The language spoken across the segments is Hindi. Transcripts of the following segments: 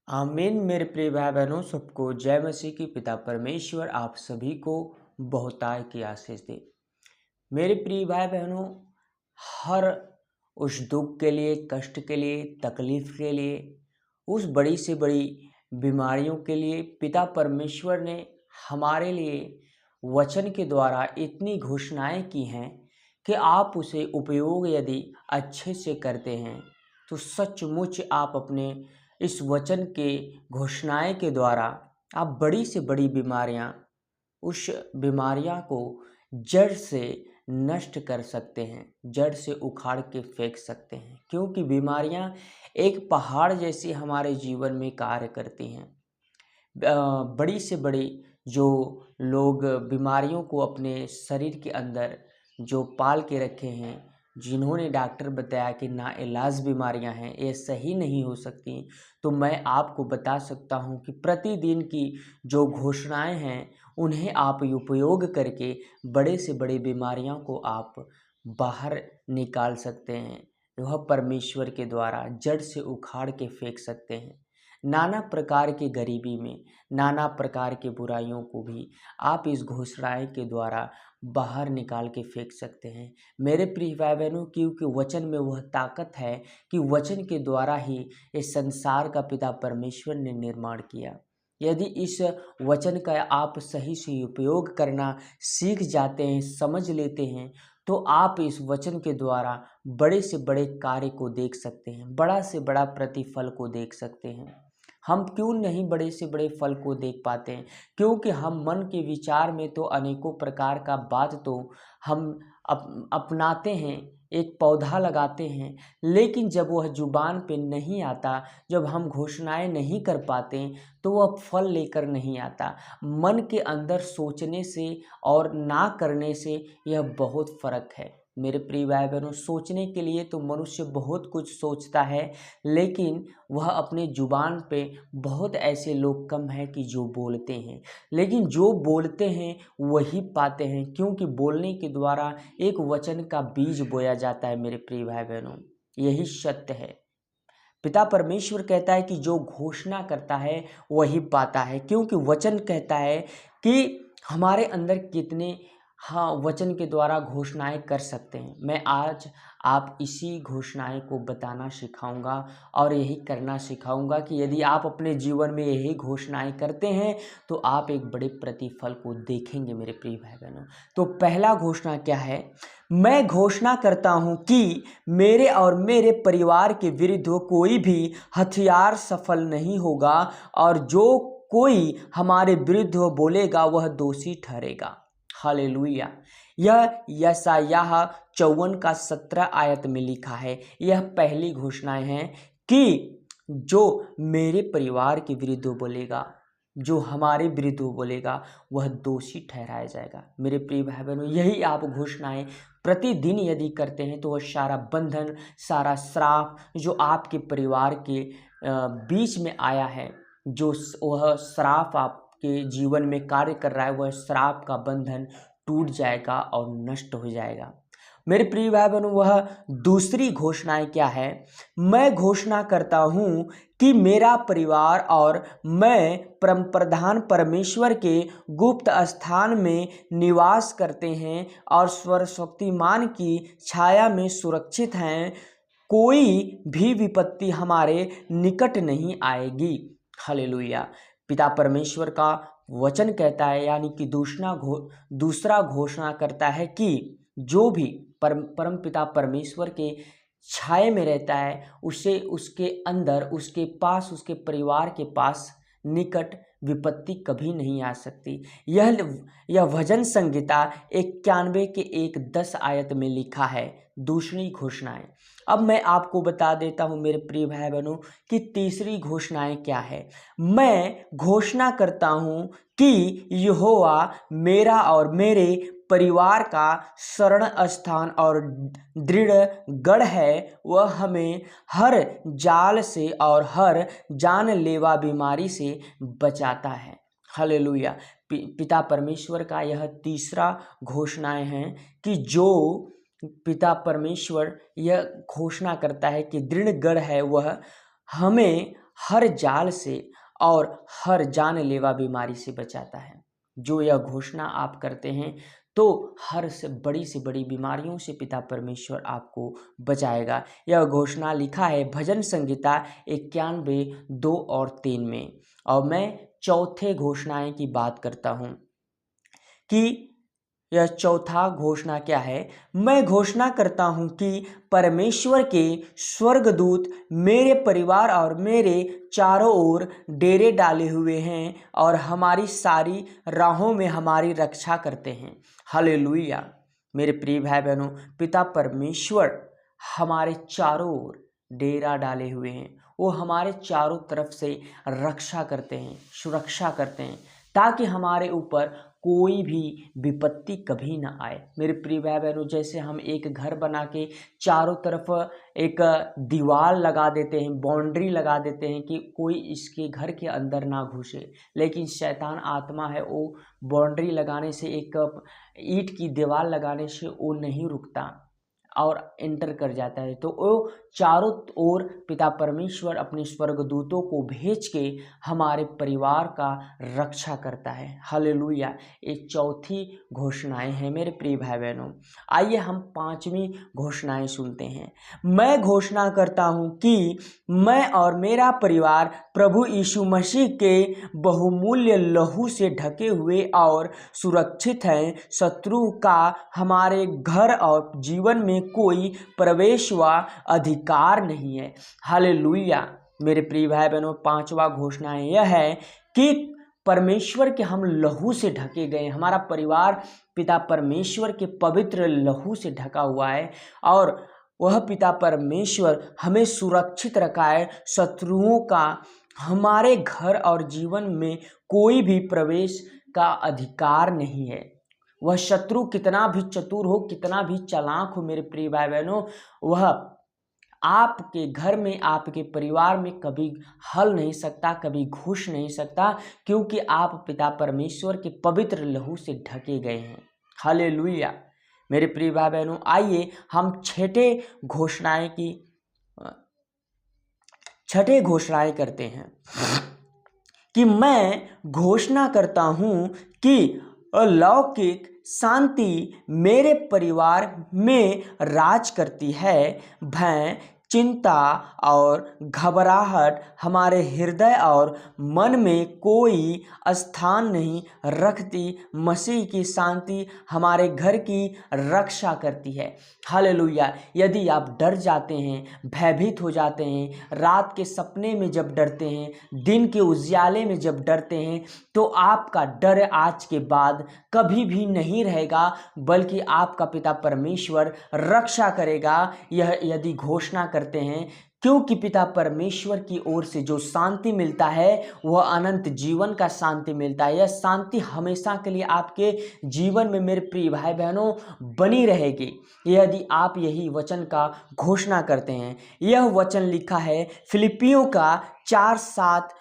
आमीन। मेरे प्रिय भाई बहनों, सबको जय मसीह की। पिता परमेश्वर आप सभी को बहुताय की आशीष दे। मेरे प्रिय भाई बहनों, हर उस दुख के लिए, कष्ट के लिए, तकलीफ के लिए, उस बड़ी से बड़ी बीमारियों के लिए पिता परमेश्वर ने हमारे लिए वचन के द्वारा इतनी घोषणाएं की हैं कि आप उसे उपयोग यदि अच्छे से करते हैं तो सचमुच आप अपने इस वचन के घोषणाएं के द्वारा आप बड़ी से बड़ी उस बीमारियां को जड़ से नष्ट कर सकते हैं, जड़ से उखाड़ के फेंक सकते हैं, क्योंकि बीमारियां एक पहाड़ जैसी हमारे जीवन में कार्य करती हैं। बड़ी से बड़ी जो लोग बीमारियों को अपने शरीर के अंदर जो पाल के रखे हैं, जिन्होंने डॉक्टर बताया कि नाइलाज बीमारियां हैं, ये सही नहीं हो सकती, तो मैं आपको बता सकता हूं कि प्रतिदिन की जो घोषणाएं हैं उन्हें आप उपयोग करके बड़े से बड़ी बीमारियों को आप बाहर निकाल सकते हैं। वह परमेश्वर के द्वारा जड़ से उखाड़ के फेंक सकते हैं। नाना प्रकार की गरीबी में, नाना प्रकार की बुराइयों को भी आप इस घोषणाएं के द्वारा बाहर निकाल के फेंक सकते हैं। मेरे प्रिय भाई बहनों, क्योंकि वचन में वह ताकत है कि वचन के द्वारा ही इस संसार का पिता परमेश्वर ने निर्माण किया। यदि इस वचन का आप सही से उपयोग करना सीख जाते हैं, समझ लेते हैं, तो आप इस वचन के द्वारा बड़े से बड़े कार्य को देख सकते हैं, बड़ा से बड़ा प्रतिफल को देख सकते हैं। हम क्यों नहीं बड़े से बड़े फल को देख पाते हैं? क्योंकि हम मन के विचार में तो अनेकों प्रकार का बात तो हम अपनाते हैं, एक पौधा लगाते हैं, लेकिन जब वह जुबान पे नहीं आता, जब हम घोषणाएं नहीं कर पाते, तो वह फल लेकर नहीं आता। मन के अंदर सोचने से और ना करने से यह बहुत फर्क है। मेरे प्रिय भाई बहनों, सोचने के लिए तो मनुष्य बहुत कुछ सोचता है, लेकिन वह अपने जुबान पे बहुत ऐसे लोग कम हैं कि जो बोलते हैं, लेकिन जो बोलते हैं वही पाते हैं, क्योंकि बोलने के द्वारा एक वचन का बीज बोया जाता है। मेरे प्रिय भाई बहनों, यही सत्य है। पिता परमेश्वर कहता है कि जो घोषणा करता है वही पाता है, क्योंकि वचन कहता है कि हमारे अंदर कितने वचन के द्वारा घोषणाएं कर सकते हैं। मैं आज आप इसी घोषणाएं को बताना सिखाऊंगा और यही करना सिखाऊंगा कि यदि आप अपने जीवन में यही घोषणाएं करते हैं तो आप एक बड़े प्रतिफल को देखेंगे। मेरे प्रिय भाई बहनों, तो पहला घोषणा क्या है? मैं घोषणा करता हूं कि मेरे और मेरे परिवार के विरुद्ध कोई भी हथियार सफल नहीं होगा, और जो कोई हमारे विरुद्ध बोलेगा वह दोषी ठहरेगा। हालेलुया। यह यशायाह 54 का 17 आयत में लिखा है। यह पहली घोषणाएं हैं कि जो मेरे परिवार के विरुद्ध बोलेगा, जो हमारे विरुद्ध बोलेगा, वह दोषी ठहराया जाएगा। मेरे प्रिय भाई बहनों, यही आप घोषणाएं प्रतिदिन यदि करते हैं तो वह सारा बंधन, सारा श्राप जो आपके परिवार के बीच में आया है, जो वह श्राप आपके जीवन में कार्य कर रहा है, वह श्राप का बंधन टूट जाएगा और नष्ट हो जाएगा। मेरे प्रिय भाई बहनों, वह दूसरी घोषणाएं क्या है? मैं घोषणा करता हूं कि मेरा परिवार और मैं परम प्रधान परमेश्वर के गुप्त स्थान में निवास करते हैं और सर्वशक्तिमान की छाया में सुरक्षित हैं। कोई भी विपत्ति हमारे निकट नहीं आएगी। हालेलुया। पिता परमेश्वर का वचन कहता है, यानी कि दूसरा घोषणा करता है कि जो भी परम पिता परमेश्वर के छाये में रहता है, उसे उसके अंदर, उसके पास, उसके परिवार के पास निकट विपत्ति कभी नहीं आ सकती। यह भजन संहिता 91 के 1-10 आयत में लिखा है। दूसरी घोषणाएं अब मैं आपको बता देता हूं मेरे प्रिय भाई बहनों कि तीसरी घोषणाएं क्या है। मैं घोषणा करता हूं कि यहोवा मेरा और मेरे परिवार का शरण स्थान और दृढ़ गढ़ है। वह हमें हर जाल से और हर जानलेवा बीमारी से बचाता है। हालेलुया। पिता परमेश्वर का यह तीसरा घोषणाएं हैं कि जो पिता परमेश्वर यह घोषणा करता है कि दृढ़ गढ़ है, वह हमें हर जाल से और हर जानलेवा बीमारी से बचाता है। जो यह घोषणा आप करते हैं तो हर से बड़ी बीमारियों से पिता परमेश्वर आपको बचाएगा। यह घोषणा लिखा है भजन संहिता 91:2 और 3 में। और मैं चौथे घोषणाएं की बात करता हूँ कि यह चौथा घोषणा क्या है। मैं घोषणा करता हूँ कि परमेश्वर के स्वर्गदूत मेरे परिवार और मेरे चारों ओर डेरे डाले हुए हैं और हमारी सारी राहों में हमारी रक्षा करते हैं। हालेलुया। मेरे प्रिय भाई बहनों, पिता परमेश्वर हमारे चारों ओर डेरा डाले हुए हैं। वो हमारे चारों तरफ से रक्षा करते हैं, सुरक्षा करते हैं, ताकि हमारे ऊपर कोई भी विपत्ति कभी ना आए। मेरे प्रिय भाई बहनों, जैसे हम एक घर बना के चारों तरफ एक दीवार लगा देते हैं, बाउंड्री लगा देते हैं कि कोई इसके घर के अंदर ना घुसे, लेकिन शैतान आत्मा है, वो बाउंड्री लगाने से, एक ईंट की दीवार लगाने से वो नहीं रुकता और एंटर कर जाता है। तो वो चारों ओर पिता परमेश्वर अपने स्वर्गदूतों को भेज के हमारे परिवार का रक्षा करता है। हालेलुया। ये चौथी घोषणाएं हैं मेरे प्रिय भाई बहनों। आइए हम पांचवी घोषणाएं सुनते हैं। मैं घोषणा करता हूं कि मैं और मेरा परिवार प्रभु यीशु मसीह के बहुमूल्य लहू से ढके हुए और सुरक्षित हैं। शत्रु का हमारे घर और जीवन में कोई प्रवेश व अधिकार नहीं है। हालेलुया। मेरे प्रिय भाई बहनों, पांचवा घोषणा यह है कि परमेश्वर के हम लहू से ढके गए। हमारा परिवार पिता परमेश्वर के पवित्र लहू से ढका हुआ है और वह पिता परमेश्वर हमें सुरक्षित रखा है। शत्रुओं का हमारे घर और जीवन में कोई भी प्रवेश का अधिकार नहीं है। वह शत्रु कितना भी चतुर हो, कितना भी चालाक हो मेरे प्रिय भाई बहनों, वह आपके घर में, आपके परिवार में कभी हल नहीं सकता, कभी घुस नहीं सकता, क्योंकि आप पिता परमेश्वर के पवित्र लहू से ढके गए हैं। हालेलुया। मेरे प्रिय भाई बहनों, आइए हम छठे घोषणाएं करते हैं कि मैं घोषणा करता हूं कि अलौकिक शांति मेरे परिवार में राज करती है। भय, चिंता और घबराहट हमारे हृदय और मन में कोई स्थान नहीं रखती। मसीह की शांति हमारे घर की रक्षा करती है। हालेलुया। यदि आप डर जाते हैं, भयभीत हो जाते हैं, रात के सपने में जब डरते हैं, दिन के उजियाले में जब डरते हैं, तो आपका डर आज के बाद कभी भी नहीं रहेगा, बल्कि आपका पिता परमेश्वर रक्षा करेगा। यह यदि घोषणा करते हैं, क्योंकि पिता परमेश्वर की ओर से जो शांति मिलता है वह अनंत जीवन का शांति मिलता है। यह शांति हमेशा के लिए आपके जीवन में मेरे प्रिय भाई बहनों बनी रहेगी, यदि आप यही वचन का घोषणा करते हैं। यह वचन लिखा है फिलिपियों का 4:7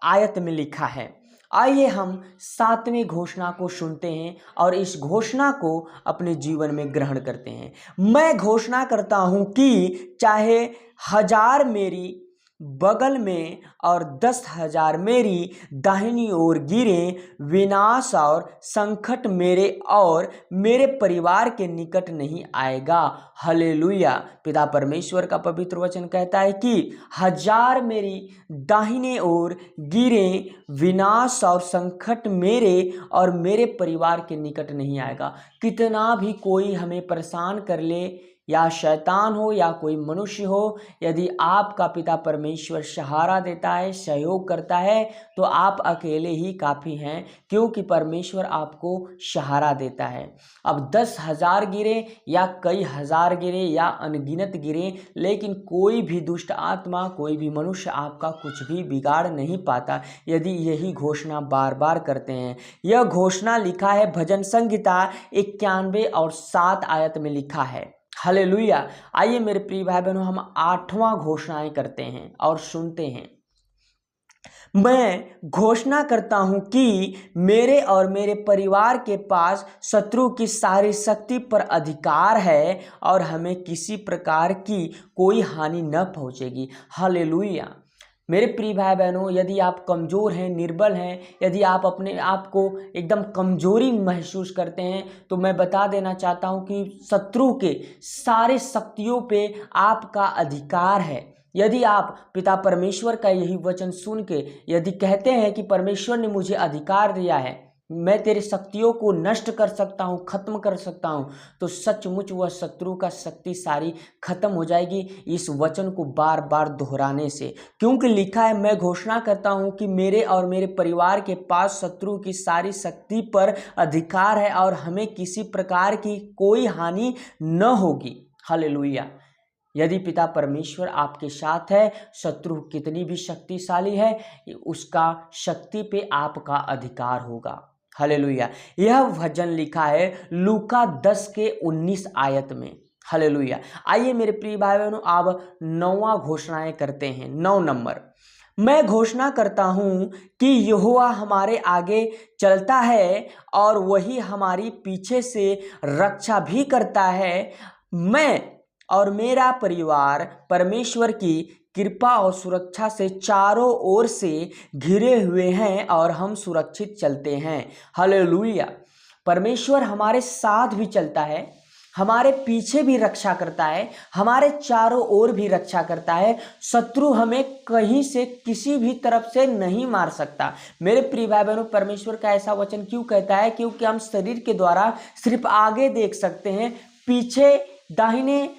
आयत में लिखा है। आइए हम 7वें घोषणा को सुनते हैं और इस घोषणा को अपने जीवन में ग्रहण करते हैं। मैं घोषणा करता हूं कि चाहे 1000 मेरी बगल में और 10,000 मेरी दाहिनी ओर गिरे, विनाश और संकट मेरे और मेरे परिवार के निकट नहीं आएगा। हालेलुया। पिता परमेश्वर का पवित्र वचन कहता है कि 1000 मेरी दाहिने ओर गिरे, विनाश और संकट मेरे और मेरे परिवार के निकट नहीं आएगा। कितना भी कोई हमें परेशान कर ले, या शैतान हो या कोई मनुष्य हो, यदि आपका पिता परमेश्वर सहारा देता है, सहयोग करता है, तो आप अकेले ही काफ़ी हैं, क्योंकि परमेश्वर आपको सहारा देता है। अब 10,000 गिरे या कई हजार गिरे या अनगिनत गिरे, लेकिन कोई भी दुष्ट आत्मा, कोई भी मनुष्य आपका कुछ भी बिगाड़ नहीं पाता, यदि यही घोषणा बार बार करते हैं। यह घोषणा लिखा है भजन संहिता 91 और 7 आयत में लिखा है। हालेलुया। आइए मेरे प्रिय भाई बहनों, हम 8वां घोषणाएं करते हैं और सुनते हैं। मैं घोषणा करता हूं कि मेरे और मेरे परिवार के पास शत्रु की सारी शक्ति पर अधिकार है और हमें किसी प्रकार की कोई हानि न पहुंचेगी। हालेलुया। मेरे प्रिय भाई बहनों, यदि आप कमज़ोर हैं, निर्बल हैं, यदि आप अपने आप को एकदम कमज़ोरी महसूस करते हैं, तो मैं बता देना चाहता हूं कि शत्रु के सारे शक्तियों पे आपका अधिकार है। यदि आप पिता परमेश्वर का यही वचन सुन के यदि कहते हैं कि परमेश्वर ने मुझे अधिकार दिया है, मैं तेरे शक्तियों को नष्ट कर सकता हूँ, खत्म कर सकता हूँ, तो सचमुच वह शत्रु का शक्ति सारी खत्म हो जाएगी इस वचन को बार बार दोहराने से। क्योंकि लिखा है, मैं घोषणा करता हूँ कि मेरे और मेरे परिवार के पास शत्रु की सारी शक्ति पर अधिकार है और हमें किसी प्रकार की कोई हानि न होगी। हालेलुया। यदि पिता परमेश्वर आपके साथ है, शत्रु कितनी भी शक्तिशाली है, उसका शक्ति पे आपका अधिकार होगा। हालेलुया। यह वचन लिखा है लूका 10 के 19 आयत में। हालेलुया। आइए मेरे प्रिय भाई बहनों, अब 9वां घोषणाएं करते हैं। 9 नंबर, मैं घोषणा करता हूं कि यहोवा हमारे आगे चलता है और वही हमारी पीछे से रक्षा भी करता है। मैं और मेरा परिवार परमेश्वर की कृपा और सुरक्षा से चारों ओर से घिरे हुए हैं और हम सुरक्षित चलते हैं। हालेलुया। परमेश्वर हमारे साथ भी चलता है, हमारे पीछे भी रक्षा करता है, हमारे चारों ओर भी रक्षा करता है। शत्रु हमें कहीं से किसी भी तरफ से नहीं मार सकता। मेरे प्रिय भाई बहनों, परमेश्वर का ऐसा वचन क्यों कहता है? क्योंकि हम शरीर के द्वारा सिर्फ आगे देख सकते हैं, पीछे, दाहिने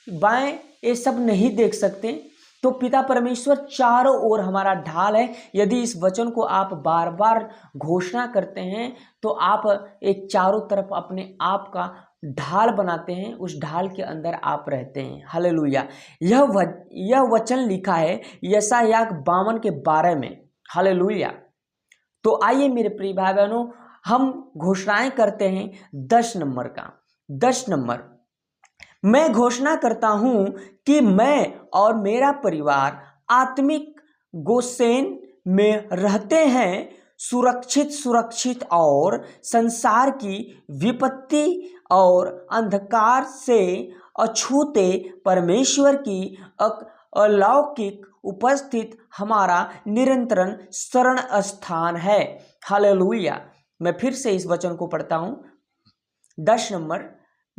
बाएं ये सब नहीं देख सकते। तो पिता परमेश्वर चारों ओर हमारा ढाल है। यदि इस वचन को आप बार बार घोषणा करते हैं तो आप एक चारों तरफ अपने आप का ढाल बनाते हैं, उस ढाल के अंदर आप रहते हैं। हालेलुया। यह वचन लिखा है यशायाह 52 के 12 में। हालेलुया। तो आइए मेरे प्रिय भाई बहनों, हम घोषणाएं करते हैं 10 नंबर का। 10 नंबर, मैं घोषणा करता हूं कि मैं और मेरा परिवार आत्मिक गोसेन में रहते हैं, सुरक्षित और संसार की विपत्ति और अंधकार से अछूते परमेश्वर की अलौकिक उपस्थित हमारा निरंतर शरण स्थान है। हालेलुया। मैं फिर से इस वचन को पढ़ता हूं। 10 नंबर,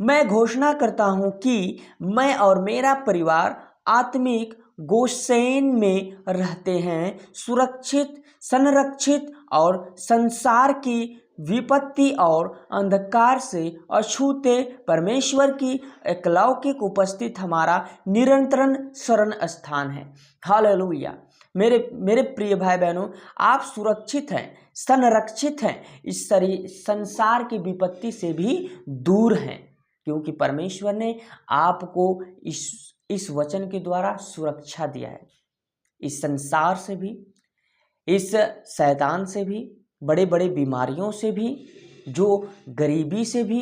मैं घोषणा करता हूं कि मैं और मेरा परिवार आत्मिक गोसेन में रहते हैं, सुरक्षित, संरक्षित और संसार की विपत्ति और अंधकार से अछूते परमेश्वर की एकलौकिक उपस्थित हमारा निरंतर शरण स्थान है। हालेलुया। मेरे प्रिय भाई बहनों, आप सुरक्षित हैं, संरक्षित हैं, इस संसार की विपत्ति से भी दूर हैं, क्योंकि परमेश्वर ने आपको इस वचन के द्वारा सुरक्षा दिया है। इस संसार से भी, इस शैतान से भी, बड़े बड़े बीमारियों से भी, जो गरीबी से भी,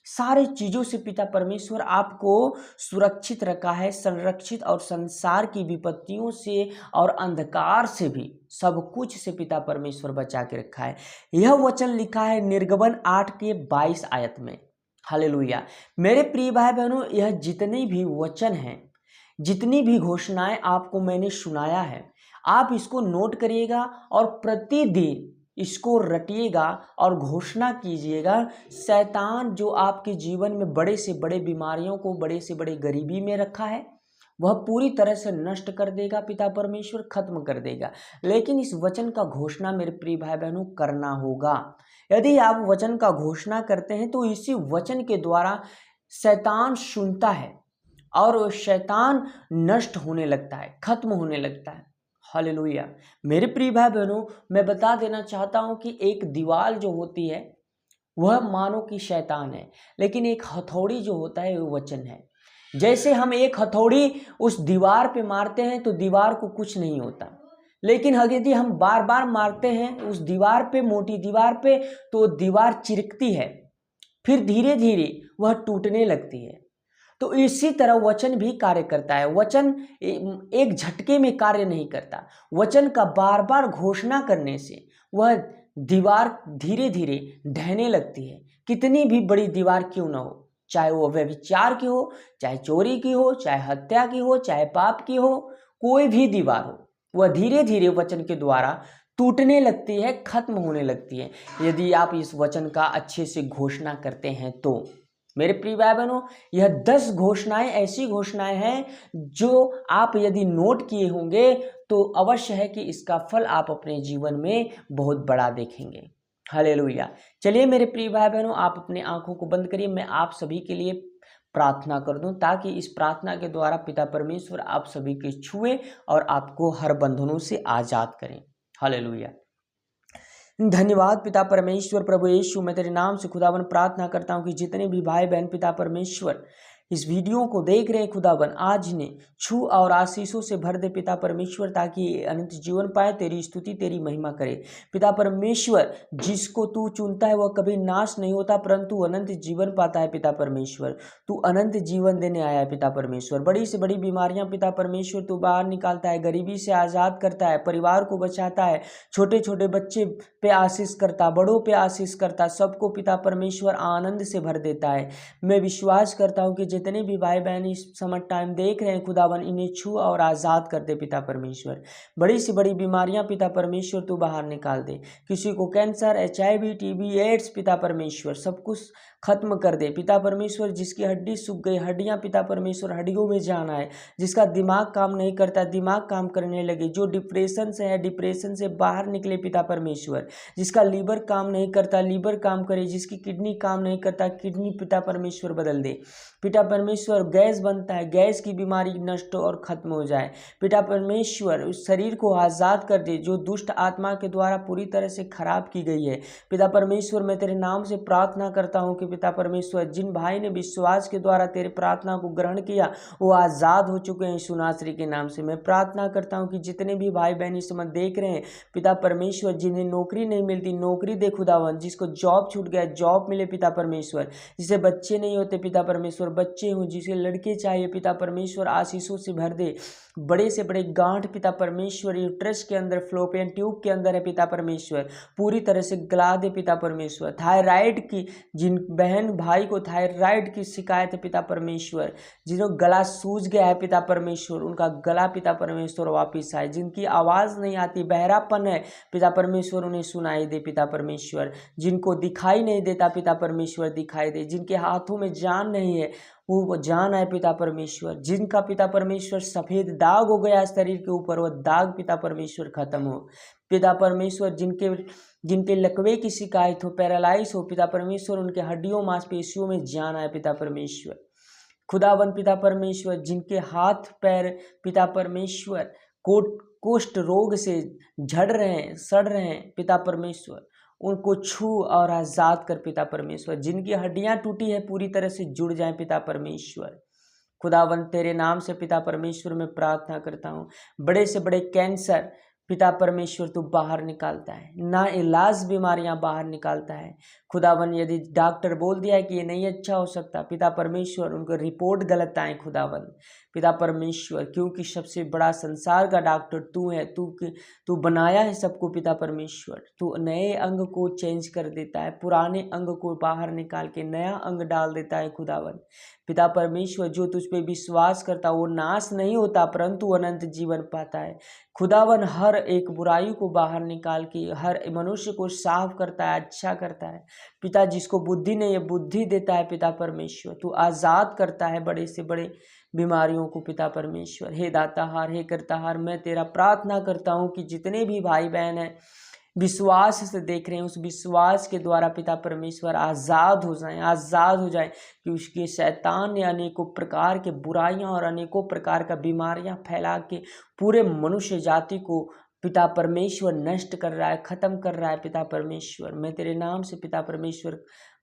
सारे चीज़ों से पिता परमेश्वर आपको सुरक्षित रखा है, संरक्षित, और संसार की विपत्तियों से और अंधकार से भी, सब कुछ से पिता परमेश्वर बचा के रखा है। यह वचन लिखा है निर्गमन 8 के 22 आयत में। हालेलुया। मेरे प्रिय भाई बहनों, यह जितने भी वचन हैं, जितनी भी घोषणाएं आपको मैंने सुनाया है, आप इसको नोट करिएगा और प्रतिदिन इसको रटिएगा और घोषणा कीजिएगा। शैतान जो आपके जीवन में बड़े से बड़े बीमारियों को, बड़े से बड़े गरीबी में रखा है, वह पूरी तरह से नष्ट कर देगा, पिता परमेश्वर खत्म कर देगा। लेकिन इस वचन का घोषणा मेरे प्रिय भाई बहनों करना होगा। यदि आप वचन का घोषणा करते हैं तो इसी वचन के द्वारा शैतान सुनता है और शैतान नष्ट होने लगता है, खत्म होने लगता है। हालेलुया। मेरे प्रिय भाई बहनों, मैं बता देना चाहता हूं कि एक दीवार जो होती है वह मानो कि शैतान है, लेकिन एक हथौड़ी जो होता है वो वचन है। जैसे हम एक हथौड़ी उस दीवार पे मारते हैं तो दीवार को कुछ नहीं होता, लेकिन यदि हम बार बार मारते हैं उस दीवार पे, मोटी दीवार पे, तो दीवार चिरकती है, फिर धीरे धीरे वह टूटने लगती है। तो इसी तरह वचन भी कार्य करता है। वचन एक झटके में कार्य नहीं करता। वचन का बार बार घोषणा करने से वह दीवार धीरे धीरे ढहने लगती है। कितनी भी बड़ी दीवार क्यों ना हो, चाहे वो व्यभिचार की हो, चाहे चोरी की हो, चाहे हत्या की हो, चाहे पाप की हो, कोई भी दीवार हो, वह धीरे धीरे वचन के द्वारा टूटने लगती है, खत्म होने लगती है, यदि आप इस वचन का अच्छे से घोषणा करते हैं तो। मेरे प्रिय भाई बहनों, यह 10 घोषणाएं ऐसी घोषणाएं हैं जो आप यदि नोट किए होंगे तो अवश्य है कि इसका फल आप अपने जीवन में बहुत बड़ा देखेंगे। हालेलुया। चलिए मेरे प्रिय भाई बहनों, आप अपनी आंखों को बंद करिए, मैं आप सभी के लिए प्रार्थना कर दूं ताकि इस प्रार्थना के द्वारा पिता परमेश्वर आप सभी के छुए और आपको हर बंधनों से आजाद करें। हालेलुया। धन्यवाद पिता परमेश्वर। प्रभु यीशु, मैं तेरे नाम से खुदावन प्रार्थना करता हूँ कि जितने भी भाई बहन पिता परमेश्वर इस वीडियो को देख रहे हैं खुदावन, आज इन्हें छू और आशीषों से भर दे पिता परमेश्वर, ताकि ये अनंत जीवन पाए, तेरी स्तुति तेरी महिमा करे। पिता परमेश्वर, जिसको तू चुनता है वह कभी नाश नहीं होता परंतु अनंत जीवन पाता है। पिता परमेश्वर, तू अनंत जीवन देने आया है। पिता परमेश्वर, बड़ी से बड़ी बीमारियां पिता परमेश्वर तू बाहर निकालता है, गरीबी से आज़ाद करता है, परिवार को बचाता है, छोटे छोटे बच्चे पे आशीष करता, बड़ों पे आशीष करता, सबको पिता परमेश्वर आनंद से भर देता है। मैं विश्वास करता हूँ कि जितने भी भाई बहन इस समय टाइम देख रहे हैं खुदावन, इन्हें छू और आज़ाद कर दे पिता परमेश्वर। बड़ी से बड़ी बीमारियां पिता परमेश्वर तू बाहर निकाल दे। किसी को कैंसर, HIV, TB, एड्स पिता परमेश्वर सब कुछ खत्म कर दे पिता परमेश्वर। जिसकी हड्डी सूख गई, हड्डियां पिता परमेश्वर हड्डियों में जान आए। जिसका दिमाग काम नहीं करता, दिमाग काम करने लगे। जो डिप्रेशन से है, डिप्रेशन से बाहर निकले पिता परमेश्वर। जिसका लीवर काम नहीं करता, लीवर काम करे। जिसकी किडनी काम नहीं करता, किडनी पिता परमेश्वर बदल दे। पिता परमेश्वर, गैस बनता है, गैस की बीमारी नष्ट और खत्म हो जाए। पिता परमेश्वर, उस शरीर को आज़ाद कर दे जो दुष्ट आत्मा के द्वारा पूरी तरह से खराब की गई है। पिता परमेश्वर, मैं तेरे नाम से प्रार्थना करता हूँ कि पिता परमेश्वर, जिन भाई ने विश्वास के द्वारा तेरे प्रार्थना को ग्रहण किया वो आज़ाद हो चुके हैं। यीशु नासरी के नाम से मैं प्रार्थना करता हूँ कि जितने भी भाई बहन इस समय देख रहे हैं पिता परमेश्वर, जिन्हें नौकरी नहीं मिलती नौकरी दे खुदावन, जिसको जॉब छूट गया जॉब मिले पिता परमेश्वर, जिसे बच्चे नहीं होते पिता परमेश्वर बच्चे हों, जिसे लड़के चाहिए पिता परमेश्वर आशीषों से भर दे। बड़े से बड़े गांठ पिता परमेश्वर यूट्रस के अंदर, फ्लोपियन ट्यूब के अंदर है पिता परमेश्वर, पूरी तरह से गला दे पिता परमेश्वर। थायराइड की, जिन बहन भाई को थायराइड की शिकायत है पिता परमेश्वर, जिन्हों गला सूज गया है पिता परमेश्वर, उनका गला पिता परमेश्वर वापिस आए। जिनकी आवाज़ नहीं आती, बहरापन है पिता परमेश्वर, उन्हें सुनाई दे पिता परमेश्वर। जिनको दिखाई नहीं देता पिता परमेश्वर दिखाई दे। जिनके हाथों में जान नहीं है वो जान आए पिता परमेश्वर। जिनका पिता परमेश्वर सफ़ेद दाग हो गया शरीर के ऊपर, वह दाग पिता परमेश्वर खत्म हो। पिता परमेश्वर, जिनके लकवे की शिकायत हो, पैरालाइज हो पिता परमेश्वर, उनके हड्डियों मांसपेशियों में जान आए पिता परमेश्वर। खुदावन पिता परमेश्वर, जिनके हाथ पैर पिता परमेश्वर कुष्ठ रोग से झड़ रहे हैं, सड़ रहे हैं पिता परमेश्वर, उनको छू और आज़ाद कर पिता परमेश्वर। जिनकी हड्डियां टूटी है पूरी तरह से जुड़ जाएं पिता परमेश्वर। खुदावन तेरे नाम से पिता परमेश्वर मैं प्रार्थना करता हूँ, बड़े से बड़े कैंसर पिता परमेश्वर तू बाहर निकालता है, ना इलाज बीमारियां बाहर निकालता है। खुदावन, यदि डॉक्टर बोल दिया है कि ये नहीं अच्छा हो सकता पिता परमेश्वर, उनको रिपोर्ट गलत आए खुदावन पिता परमेश्वर, क्योंकि सबसे बड़ा संसार का डॉक्टर तू है। तू बनाया है सबको पिता परमेश्वर। तू नए अंग को चेंज कर देता है, पुराने अंग को बाहर निकाल के नया अंग डाल देता है खुदावन पिता परमेश्वर। जो तुझ पे विश्वास करता वो नाश नहीं होता परंतु अनंत जीवन पाता है। खुदावन, हर एक बुराई को बाहर निकाल के हर मनुष्य को साफ करता है, अच्छा करता है पिता। जिसको बुद्धि नहीं है बुद्धि देता है पिता परमेश्वर। तू आज़ाद करता है बड़े से बड़े बीमारियों को पिता परमेश्वर। हे दाताहार, हे करताहार, मैं तेरा प्रार्थना करता हूँ कि जितने भी भाई बहन हैं विश्वास से देख रहे हैं, उस विश्वास के द्वारा पिता परमेश्वर आज़ाद हो जाएं कि उसके शैतान ने अनेकों प्रकार के बुराइयां और अनेकों प्रकार का बीमारियां फैला के पूरे मनुष्य जाति को पिता परमेश्वर नष्ट कर रहा है, ख़त्म कर रहा है पिता परमेश्वर। मैं तेरे नाम से पिता परमेश्वर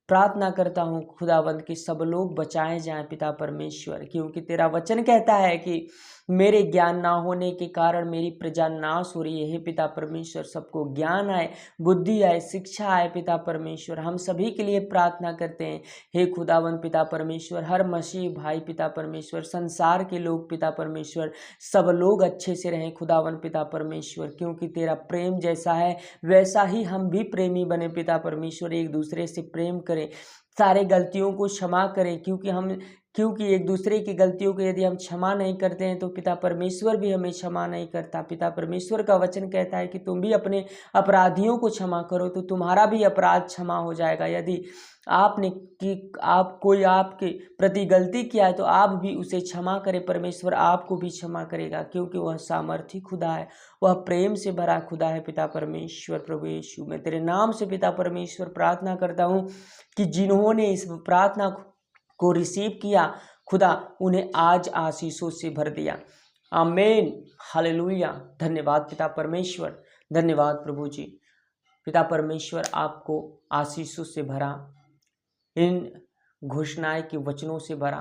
प्रार्थना करता हूँ खुदावंद कि सब लोग बचाए जाएं पिता परमेश्वर, क्योंकि तेरा वचन कहता है कि मेरे ज्ञान ना होने के कारण मेरी प्रजा नाश हो रही है। हे पिता परमेश्वर, सबको ज्ञान आए, बुद्धि आए, शिक्षा आए पिता परमेश्वर। हम सभी के लिए प्रार्थना करते हैं हे खुदावन पिता परमेश्वर। हर मसीह भाई पिता परमेश्वर, संसार के लोग पिता परमेश्वर, सब लोग अच्छे से रहें खुदावन पिता परमेश्वर, क्योंकि तेरा प्रेम जैसा है वैसा ही हम भी प्रेमी बने पिता परमेश्वर। एक दूसरे से प्रेम करें, सारे गलतियों को क्षमा करें, क्योंकि हम क्योंकि एक दूसरे की गलतियों को यदि हम क्षमा नहीं करते हैं तो पिता परमेश्वर भी हमें क्षमा नहीं करता। पिता परमेश्वर का वचन कहता है कि तुम भी अपने अपराधियों को क्षमा करो तो तुम्हारा भी अपराध क्षमा हो जाएगा। यदि आपने कि आप कोई आपके प्रति गलती किया है तो आप भी उसे क्षमा करें, परमेश्वर आपको भी क्षमा करेगा, क्योंकि वह सामर्थी खुदा है, वह प्रेम से भरा खुदा है। पिता परमेश्वर प्रभु यीशु, मैं तेरे नाम से पिता परमेश्वर प्रार्थना करता हूँ कि जिन्होंने इस प्रार्थना को रिसीव किया, खुदा उन्हें आज आशीषों से भर दिया। आमीन, हालेलुया। धन्यवाद पिता परमेश्वर, धन्यवाद प्रभु जी। पिता परमेश्वर आपको आशीषों से भरा, इन घोषणाएं के वचनों से भरा।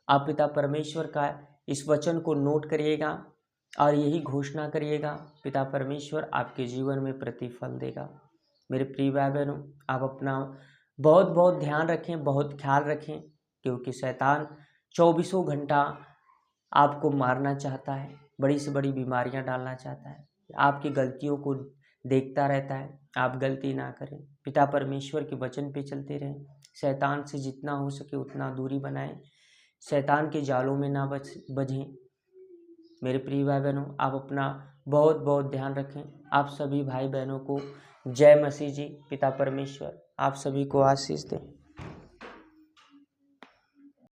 आप पिता परमेश्वर का इस वचन को नोट करिएगा और यही घोषणा करिएगा, पिता परमेश्वर आपके जीवन में प्रतिफल देगा। मेरे प्रिय भाई बहनों, आप अपना बहुत बहुत ध्यान रखें, बहुत ख्याल रखें, क्योंकि शैतान 24 घंटा आपको मारना चाहता है, बड़ी से बड़ी बीमारियां डालना चाहता है, आपकी गलतियों को देखता रहता है। आप गलती ना करें, पिता परमेश्वर के वचन पे चलते रहें, शैतान से जितना हो सके उतना दूरी बनाएं, शैतान के जालों में ना बझें। मेरे प्रिय भाई बहनों, आप अपना बहुत बहुत ध्यान रखें। आप सभी भाई बहनों को जय मसीह जी। पिता परमेश्वर आप सभी को आशीष दें।